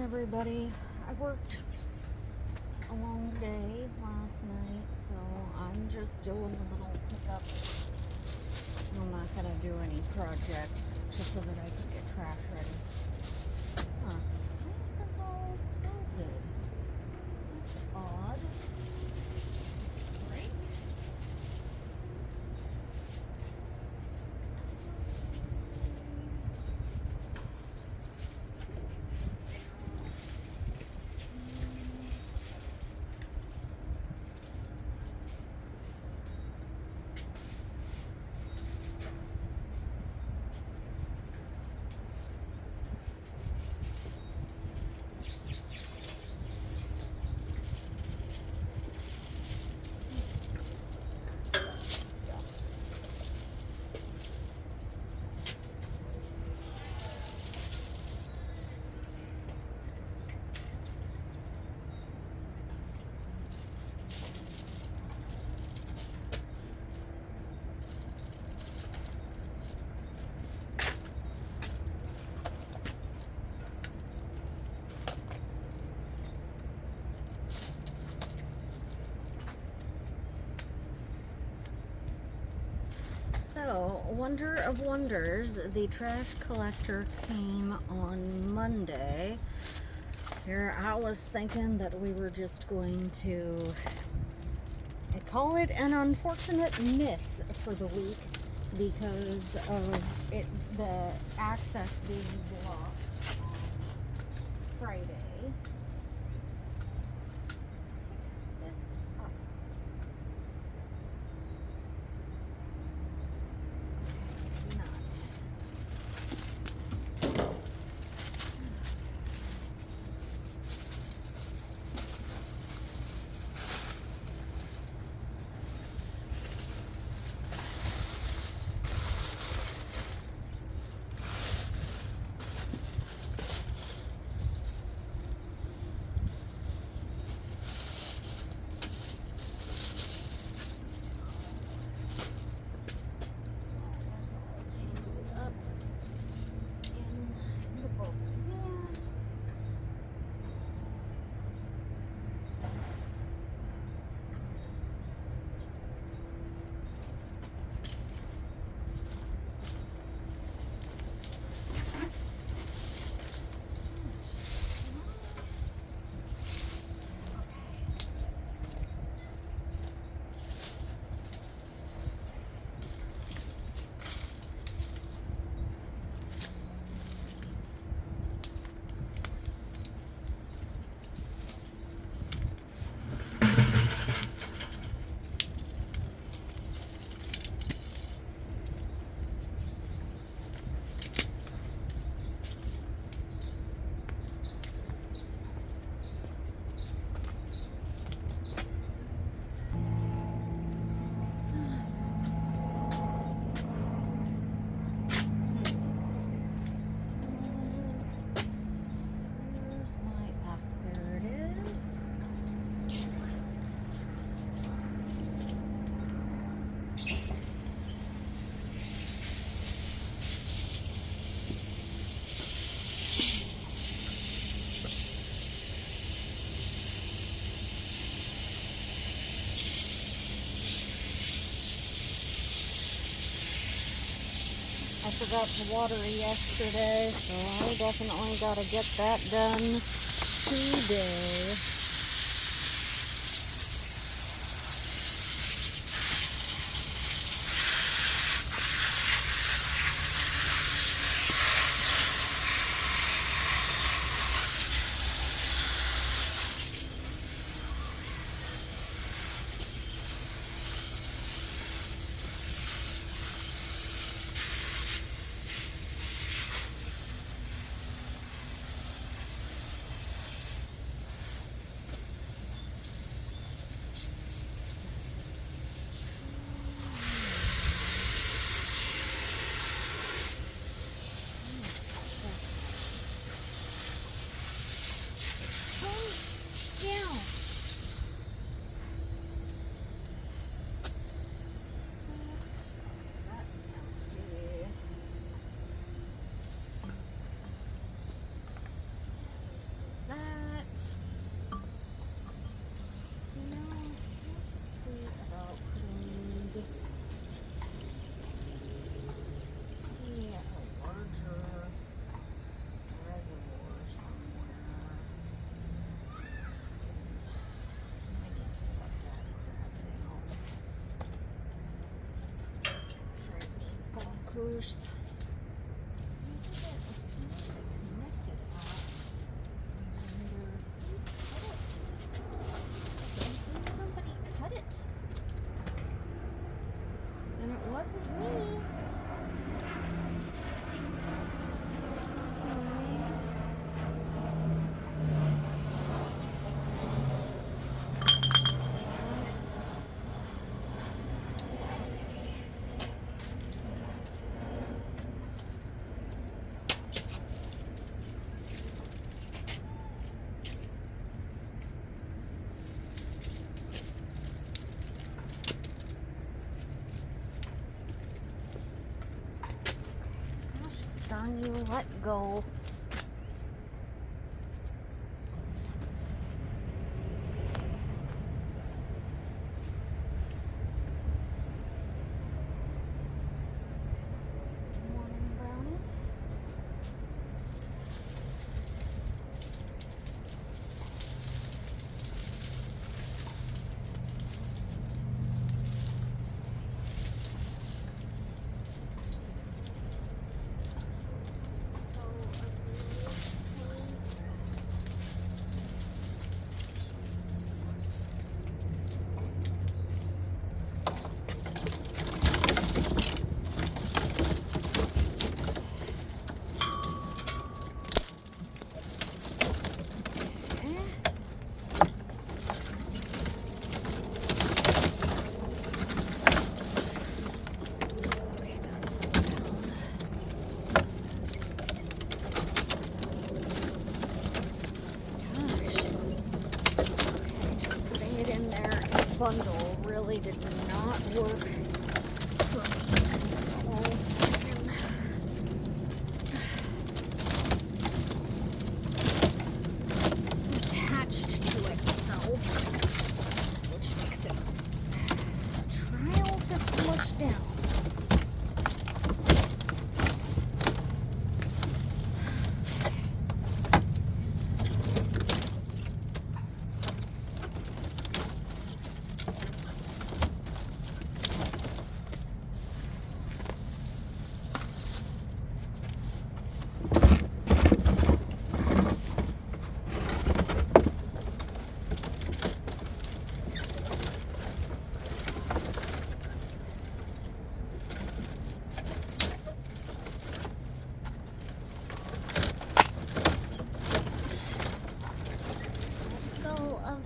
everybody. I worked a long day last night, so I'm just doing a little pickup. I'm not gonna do any projects just so that I can get trash ready. Huh. Why is this all melted? That's odd. Right? So, wonder of wonders, the trash collector came on Monday. Here, I was thinking that we were just going to call it an unfortunate miss for the week because of the access being blocked on Friday. Pick this up. Not. That's all tangled up in the boat there. Where's my there it is. I forgot to water yesterday, so I definitely got to get that done today. on you. Let go. Morning, Brownie. Bundle really did not work for me. Oh, attached to itself, which makes it a trial to flush down.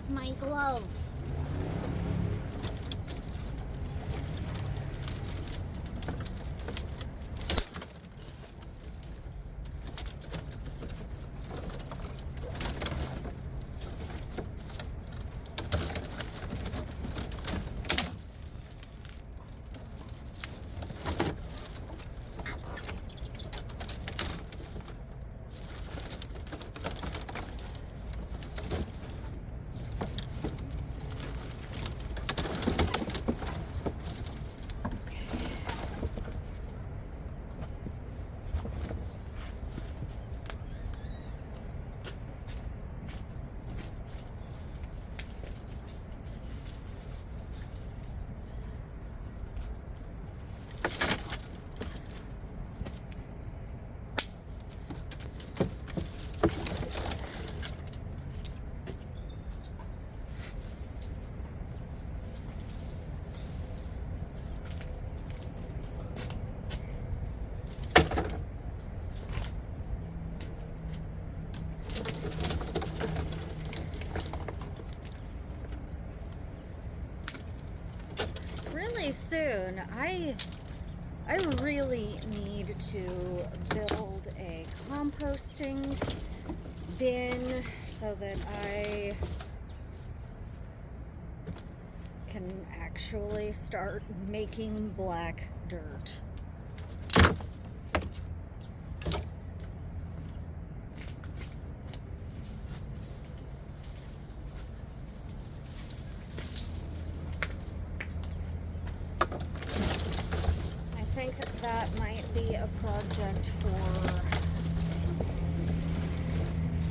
My glove. Soon. I really need to build a composting bin so that I can actually start making black dirt. I think that might be a project for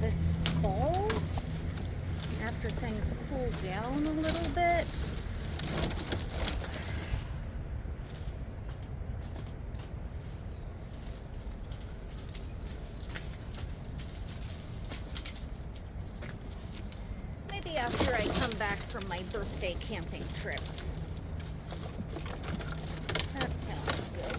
this fall after things cool down a little bit. Maybe after I come back from my birthday camping trip. That sounds good.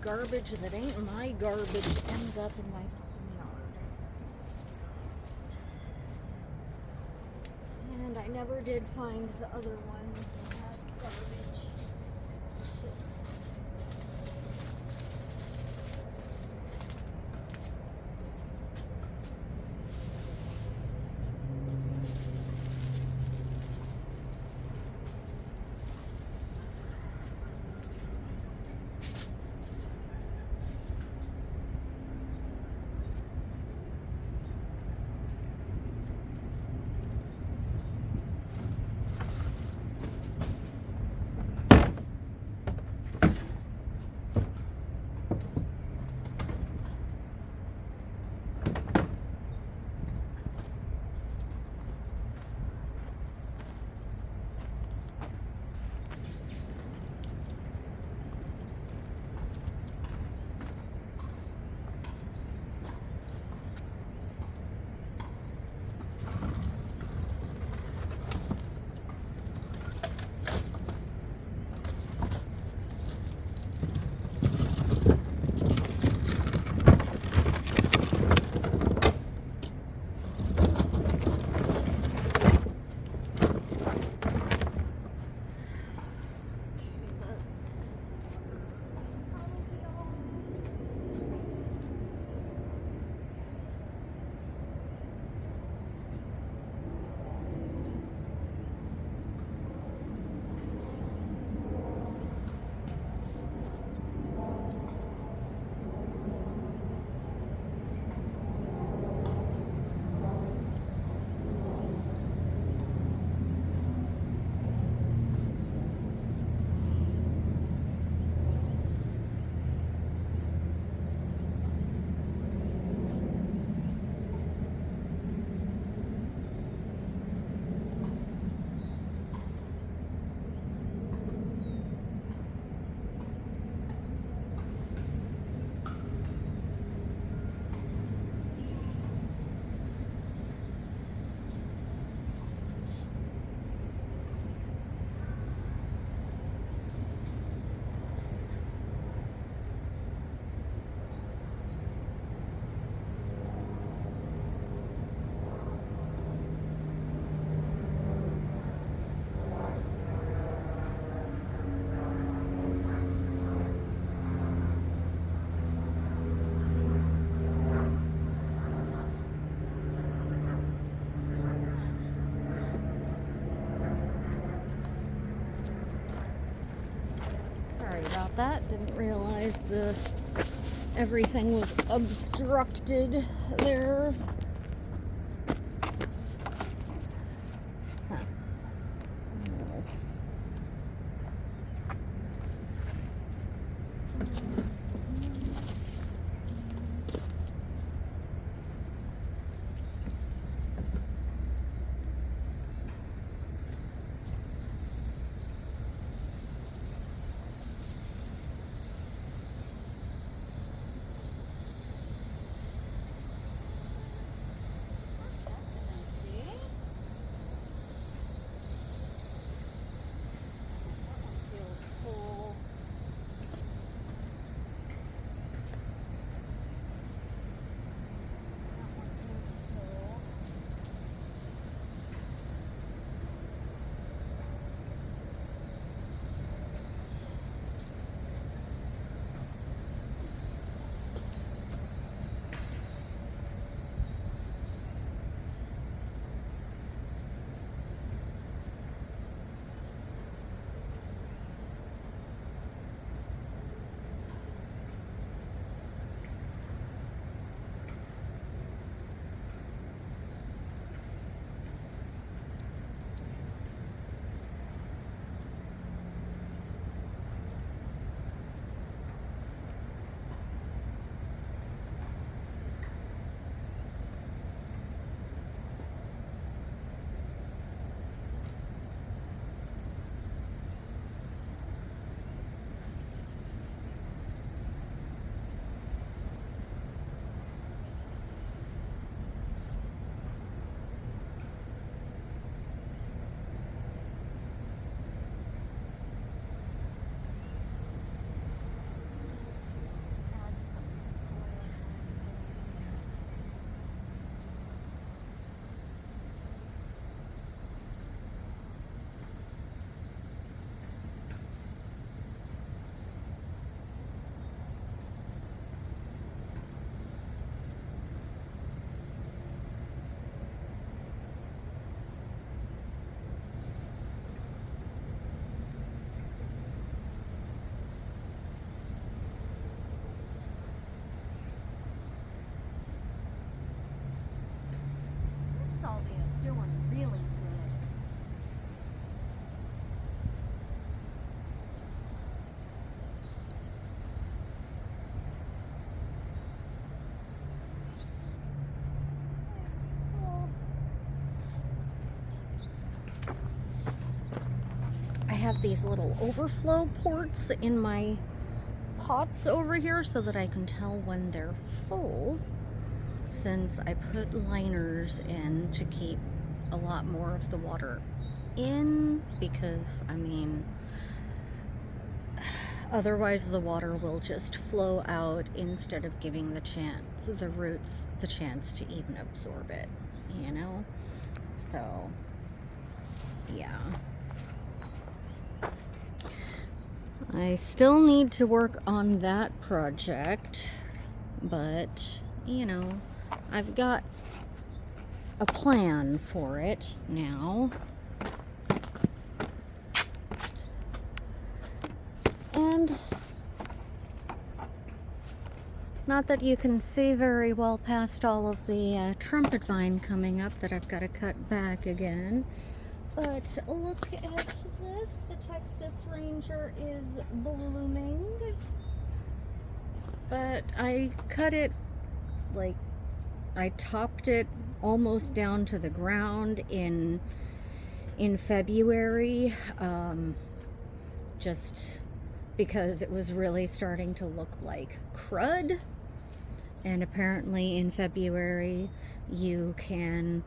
garbage that ain't my garbage ends up in my fucking yard. And I never did find the other ones that had garbage. Shit. Sorry about that. Didn't realize everything was obstructed there. Huh. have these little overflow ports in my pots over here so that I can tell when they're full, since I put liners in to keep a lot more of the water in, because I mean otherwise the water will just flow out instead of giving the roots the chance to even absorb it, you know? So yeah, I still need to work on that project, but you know, I've got a plan for it now. And not that you can see very well past all of the trumpet vine coming up that I've got to cut back again. But look at this. The Texas Ranger is blooming. But I cut it, like, I topped it almost down to the ground in February, just because it was really starting to look like crud. And apparently in February you can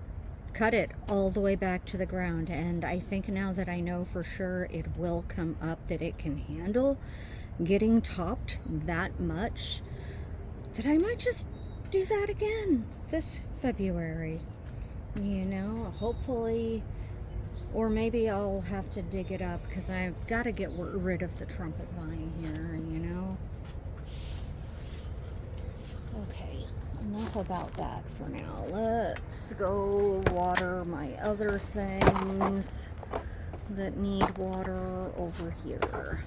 cut it all the way back to the ground, and I think now that I know for sure it will come up, that it can handle getting topped that much, that I might just do that again this February, you know, hopefully. Or maybe I'll have to dig it up, because I've got to get rid of the trumpet vine here, you know. Okay, enough about that for now. Let's go water my other things that need water over here.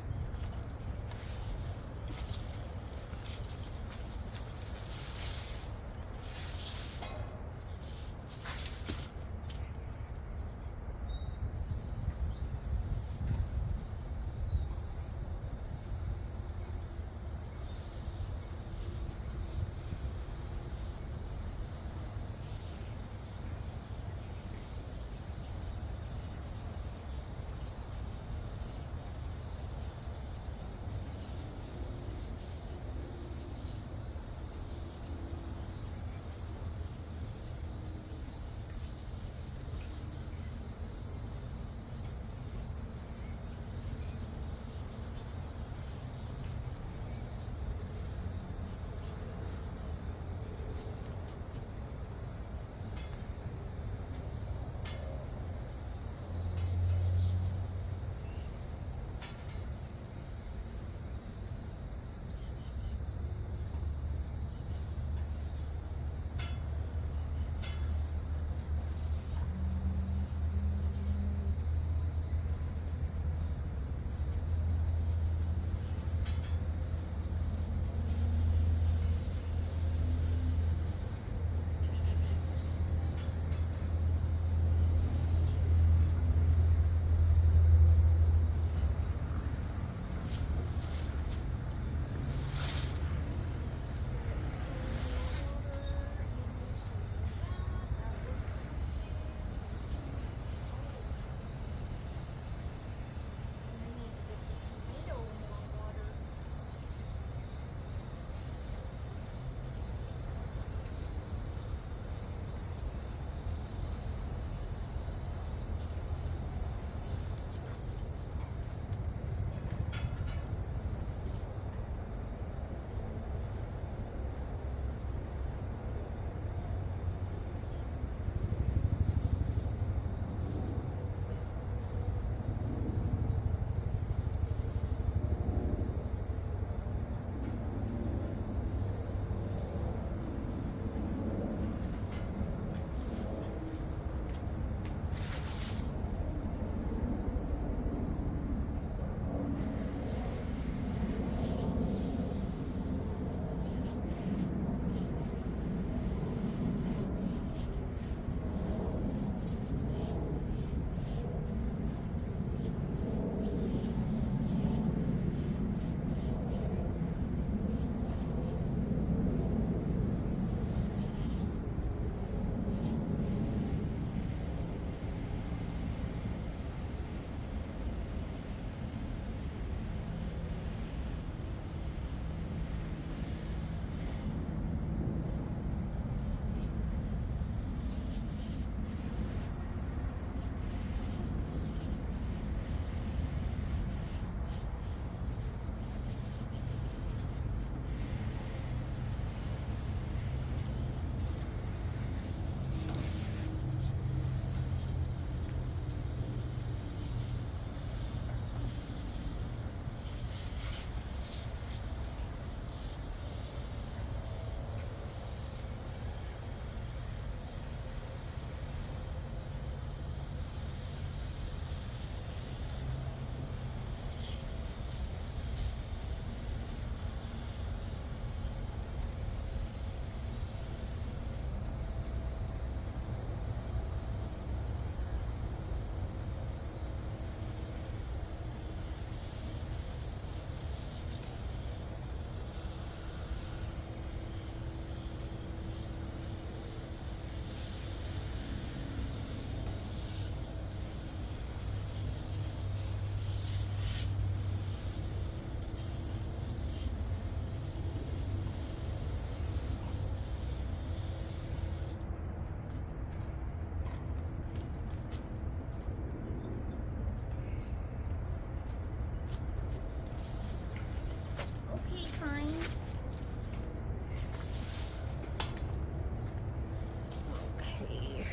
see.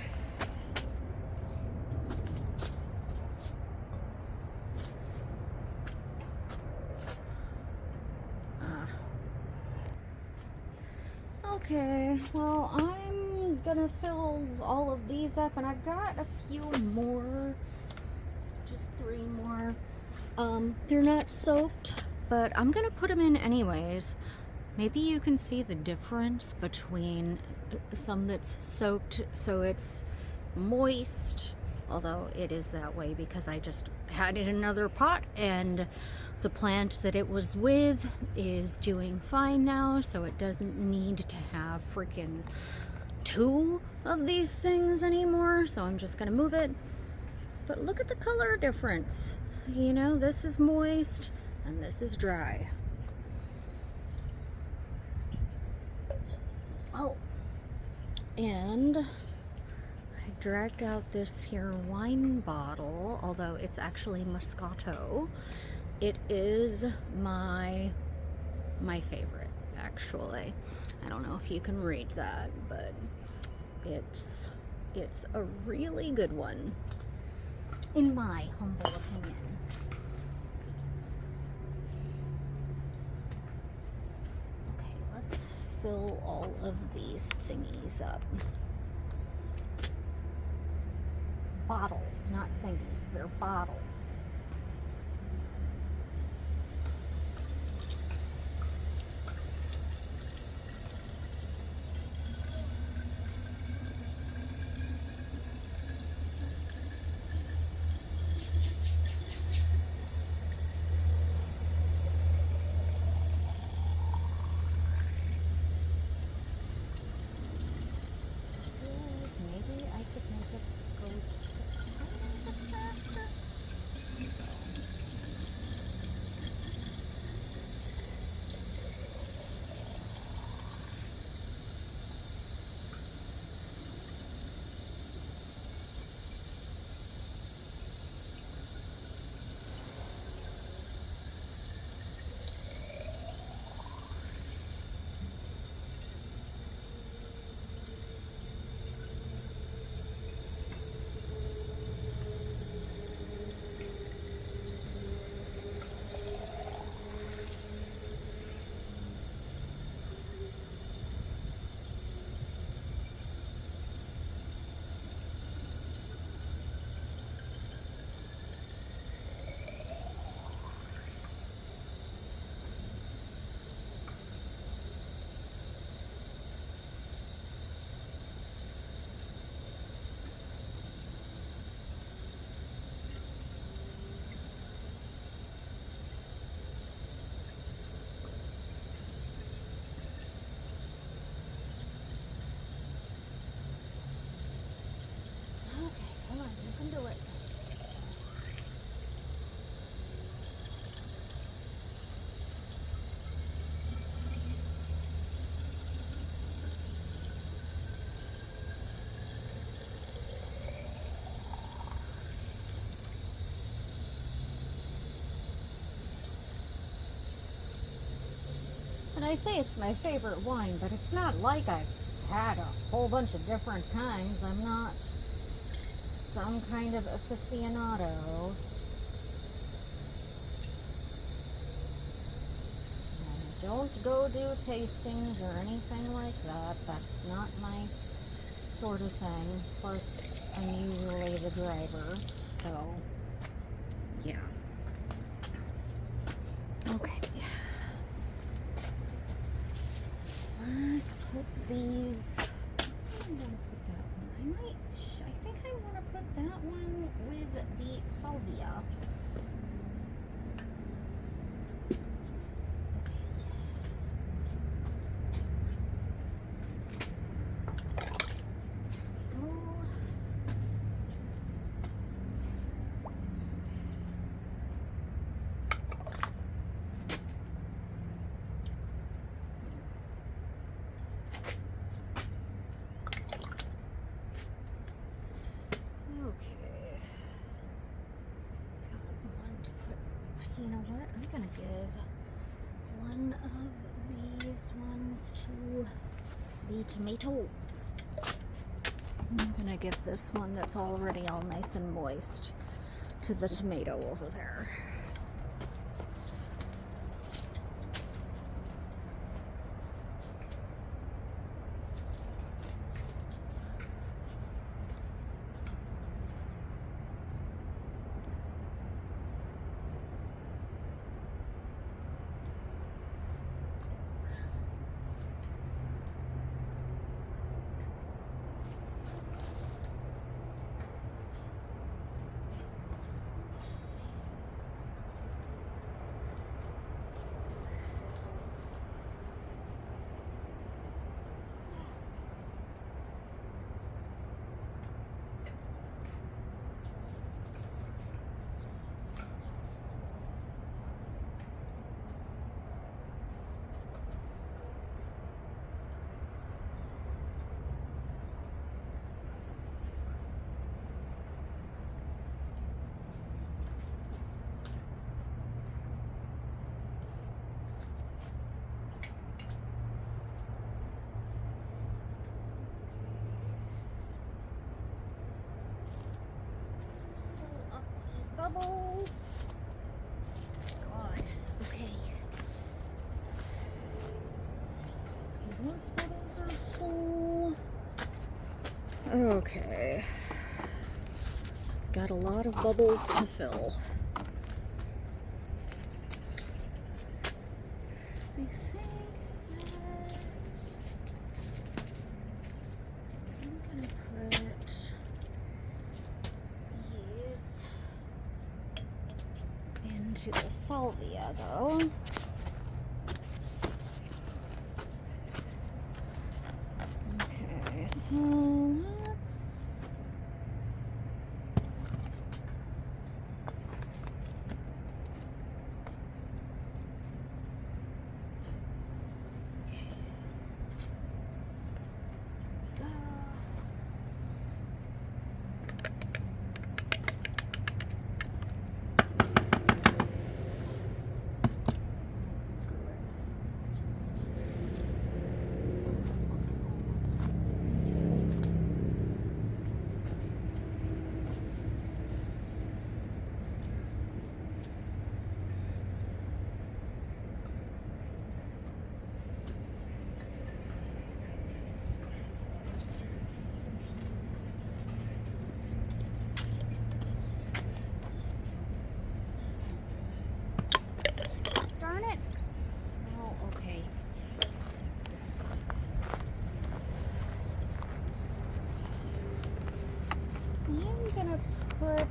Okay, well, I'm gonna fill all of these up, and I've got a few more, just 3 more. They're not soaked, but I'm gonna put them in anyways. Maybe you can see the difference between some that's soaked so it's moist, although it is that way because I just had it in another pot, and the plant that it was with is doing fine now, so it doesn't need to have freaking 2 of these things anymore, so I'm just gonna move it. But look at the color difference. You know, this is moist and this is dry. Oh, and I dragged out this here wine bottle, although it's actually Moscato. It is my favorite, actually. I don't know if you can read that, but it's a really good one, in my humble opinion. Okay, let's fill all of these thingies up. Bottles, not thingies, they're bottles. Maybe I could make it go just a little bit faster. Come on, you can do it. And I say it's my favorite wine, but it's not like I've had a whole bunch of different kinds. I'm not some kind of aficionado. I don't go do tastings or anything like that. That's not my sort of thing. Of course, I'm usually the driver, so yeah. Okay. Let's put these. I'm gonna put that one. I think I want to put that one with the salvia. You know what? I'm gonna give one of these ones to the tomato. I'm gonna give this one that's already all nice and moist to the tomato over there. Bubbles. God. Okay. Those bubbles are full. Okay. I've got a lot of bubbles to fill. I think I'm gonna put these into the salvia though. Okay, so let's go. Darn it. Oh, okay. I'm gonna put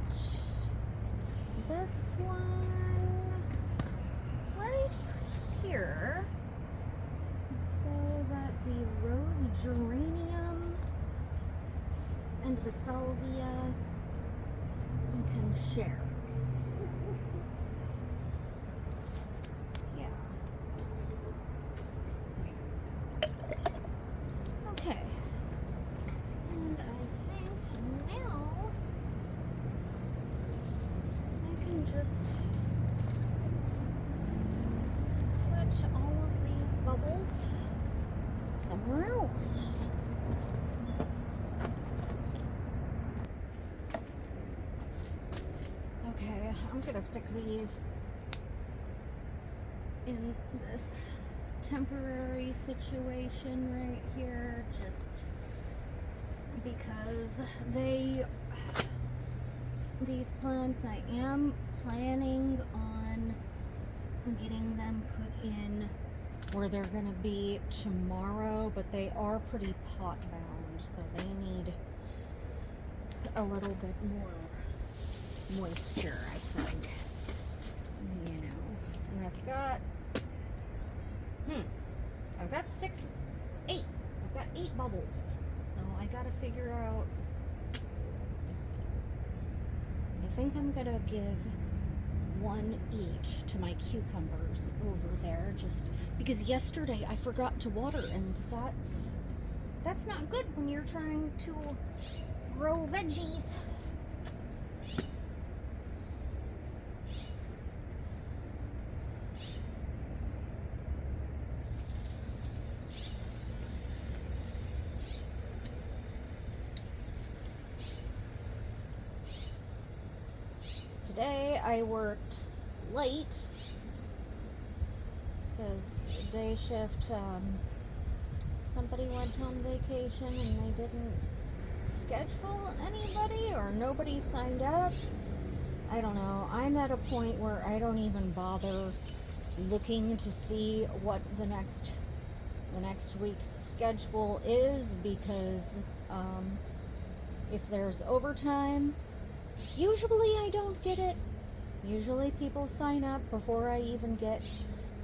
this one right here so that the rose geranium and the salvia can share. Yeah. Okay. And I think now I can just put all of these bubbles somewhere else. Okay, I'm gonna stick these in this temporary situation right here just because these plants I am planning on getting them put in where they're gonna be tomorrow, but they are pretty pot bound, so they need a little bit more moisture, I think. You know, and I've got I've got 8 bubbles, so I gotta figure out. I think I'm gonna give one each to my cucumbers over there, just because yesterday I forgot to water, and that's not good when you're trying to grow veggies. today I worked late because day shift, somebody went on vacation and they didn't schedule anybody or nobody signed up. I don't know. I'm at a point where I don't even bother looking to see what the next week's schedule is because if there's overtime, usually I don't get it. Usually people sign up before I even get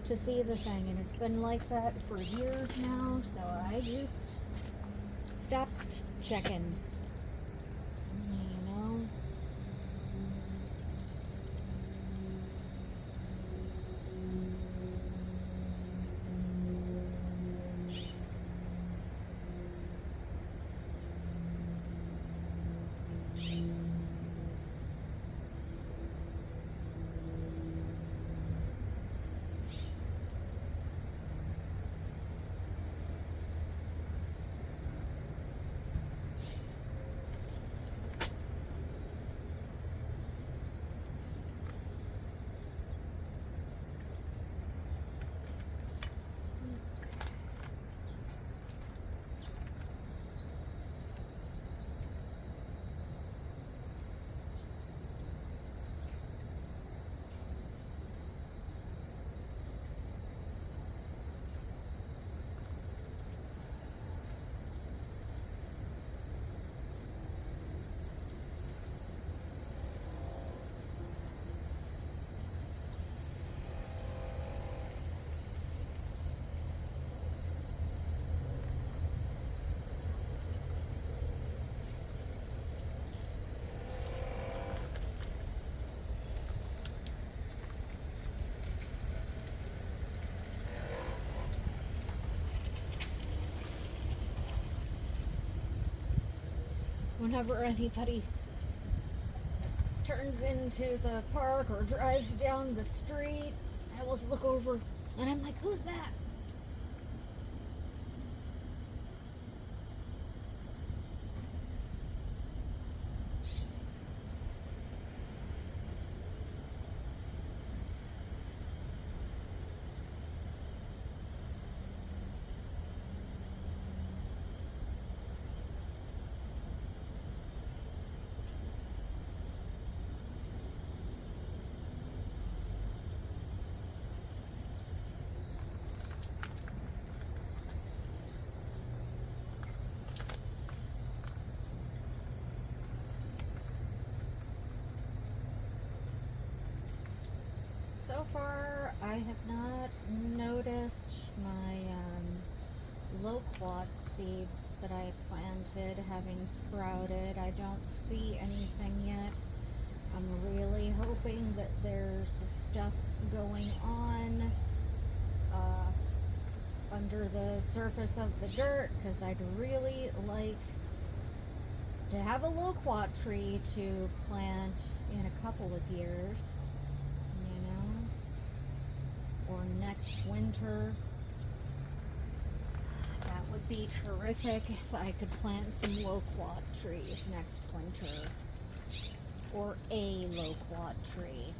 to see the thing, and it's been like that for years now, so I just stopped checking, you know. Whenever anybody turns into the park or drives down the street, I always look over and I'm like, who's that? So far, I have not noticed my loquat seeds that I planted having sprouted. I don't see anything yet. I'm really hoping that there's stuff going on under the surface of the dirt because I'd really like to have a loquat tree to plant in a couple of years, you know, or next winter. That would be terrific if I could plant some loquat trees next winter, or a loquat tree.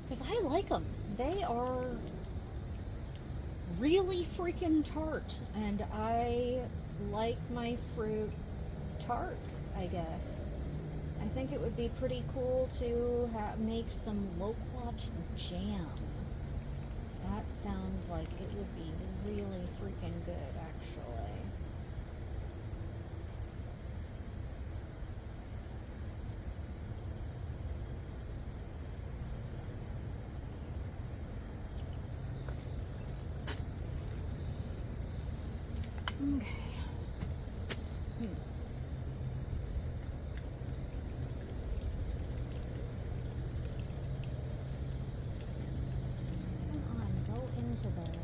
Because I like them. They are really freaking tart, and I like my fruit tart, I guess. I think it would be pretty cool to make some loquat jam. That sounds like it would be really freaking good, actually. Okay. Come on, go into there.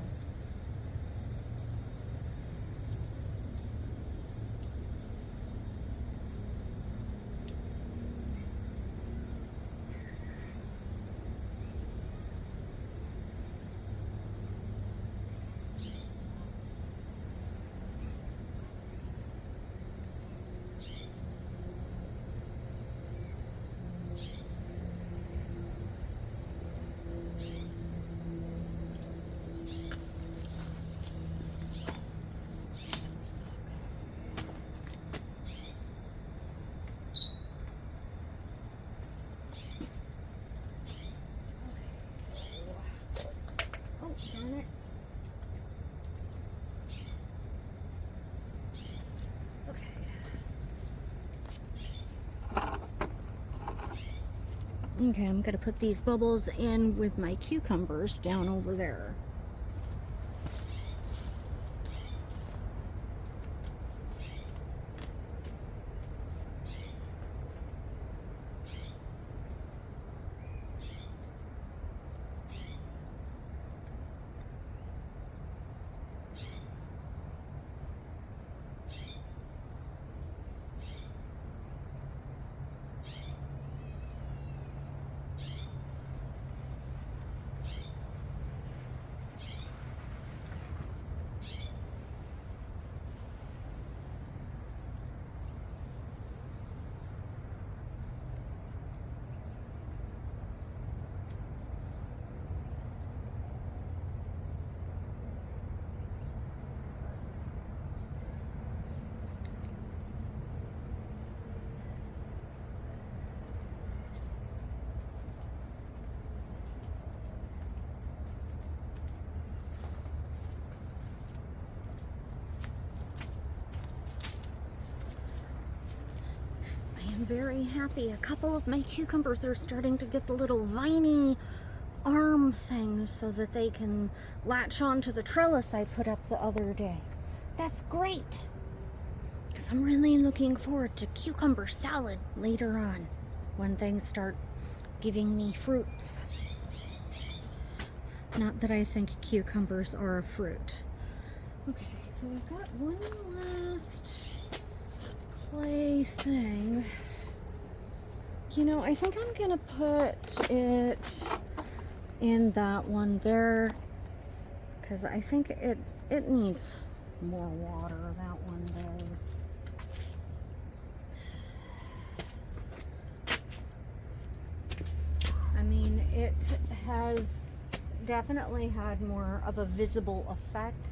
Okay, I'm gonna put these bubbles in with my cucumbers down over there. I'm very happy. A couple of my cucumbers are starting to get the little viney arm things so that they can latch onto the trellis I put up the other day. That's great, because I'm really looking forward to cucumber salad later on when things start giving me fruits. Not that I think cucumbers are a fruit. Okay, so I've got one last clay thing. You know, I think I'm gonna put it in that one there, because I think it needs more water. That one does. I mean, it has definitely had more of a visible effect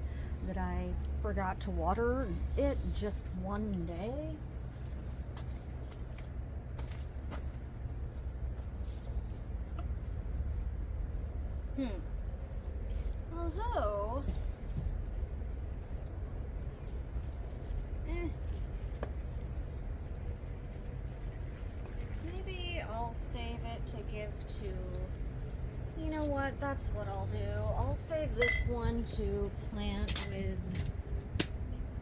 that I forgot to water it just one day. Although, maybe I'll save it to give to, you know what, that's what I'll do. I'll save this one to plant with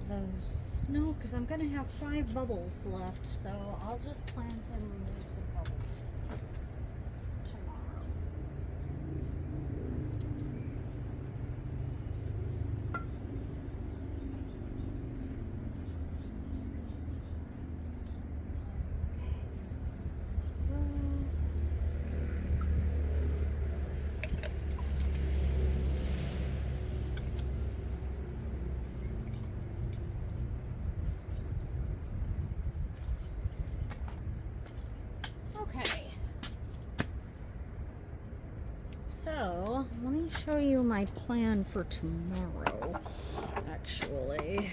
those. No, because I'm going to have 5 bubbles left, so I'll just plant them with the bubbles. Okay, so let me show you my plan for tomorrow, actually.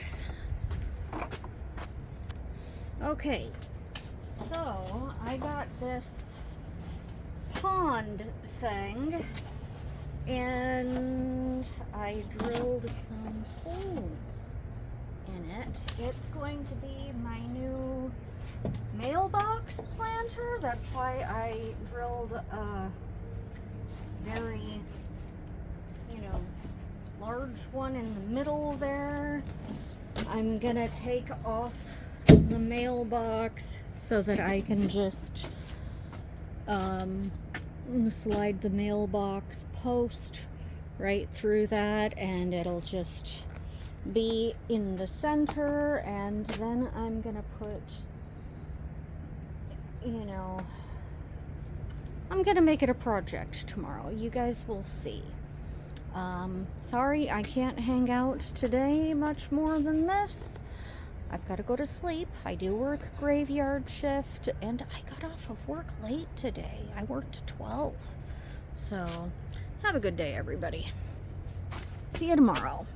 Okay, so I got this pond thing and I drilled some holes in it. It's going to be my new mailbox planter. That's why I drilled a very, large one in the middle there. I'm gonna take off the mailbox so that I can just slide the mailbox post right through that, and it'll just be in the center. And then I'm gonna put, I'm gonna make it a project tomorrow. You guys will see. Sorry I can't hang out today much more than this. I've got to go to sleep. I do work graveyard shift, and I got off of work late today. I worked 12. So, have a good day, everybody. See you tomorrow.